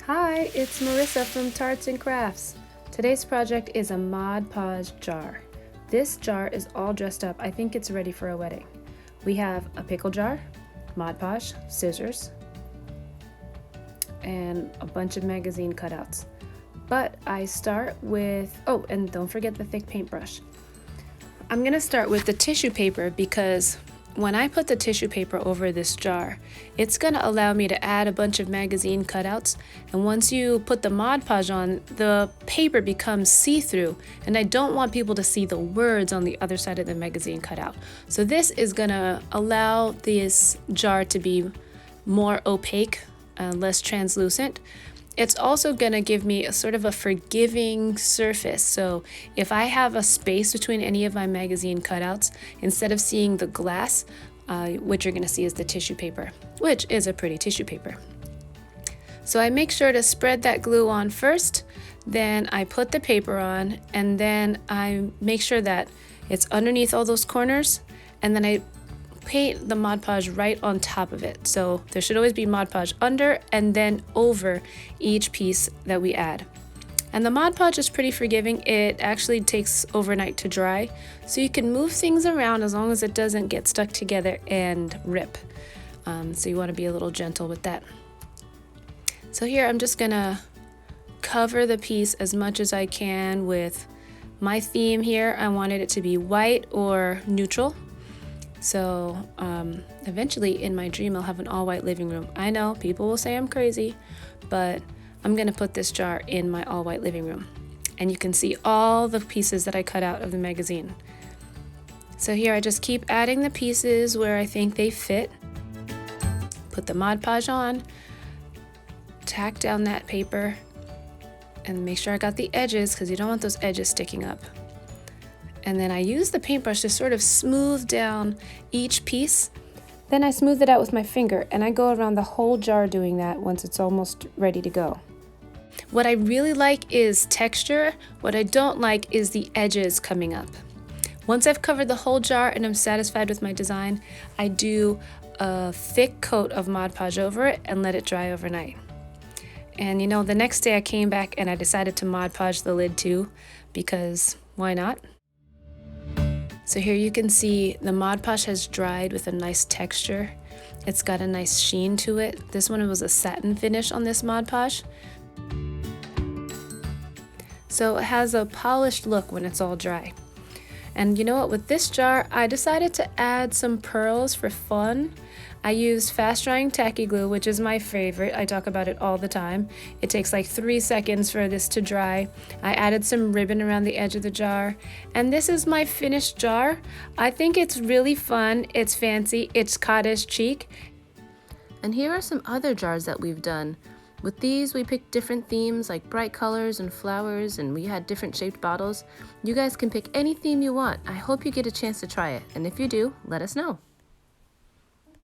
Hi, it's Marissa from Tarts&Crafts. Today's project is a Mod Podge jar. This jar is all dressed up. I think it's ready for a wedding. We have a pickle jar, Mod Podge, scissors, and a bunch of magazine cutouts. But I start with, oh, and don't forget the thick paintbrush. I'm gonna start with the tissue paper because when I put the tissue paper over this jar, it's gonna allow me to add a bunch of magazine cutouts. And once you put the Mod Podge on, the paper becomes see-through, and I don't want people to see the words on the other side of the magazine cutout. So this is gonna allow this jar to be more opaque, less translucent. It's also gonna give me a sort of a forgiving surface. So if I have a space between any of my magazine cutouts, instead of seeing the glass, what you're gonna see is the tissue paper, which is a pretty tissue paper. So I make sure to spread that glue on first, then I put the paper on, and then I make sure that it's underneath all those corners, and then I paint the Mod Podge right on top of it. So there should always be Mod Podge under and then over each piece that we add. And the Mod Podge is pretty forgiving. It actually takes overnight to dry, so you can move things around as long as it doesn't get stuck together and rip. So you want to be a little gentle with that. So here I'm just gonna cover the piece as much as I can with my theme here. I wanted it to be white or neutral. So eventually in my dream I'll have an all-white living room. I know people will say I'm crazy, but I'm gonna put this jar in my all-white living room. And you can see all the pieces that I cut out of the magazine. So here I just keep adding the pieces where I think they fit. Put the Mod Podge on, tack down that paper, and make sure I got the edges because you don't want those edges sticking up. And then I use the paintbrush to sort of smooth down each piece. Then I smooth it out with my finger, and I go around the whole jar doing that once it's almost ready to go. What I really like is texture. What I don't like is the edges coming up. Once I've covered the whole jar and I'm satisfied with my design, I do a thick coat of Mod Podge over it and let it dry overnight. And you know, the next day I came back and I decided to Mod Podge the lid too, because why not? So here you can see the Mod Podge has dried with a nice texture. It's got a nice sheen to it. This one was a satin finish on this Mod Podge. So it has a polished look when it's all dry. And you know what, with this jar, I decided to add some pearls for fun. I used fast drying tacky glue, which is my favorite. I talk about it all the time. It takes like 3 seconds for this to dry. I added some ribbon around the edge of the jar. And this is my finished jar. I think it's really fun. It's fancy. It's cottage chic. And here are some other jars that we've done. With these, we picked different themes like bright colors and flowers, and we had different shaped bottles. You guys can pick any theme you want. I hope you get a chance to try it. And if you do, let us know.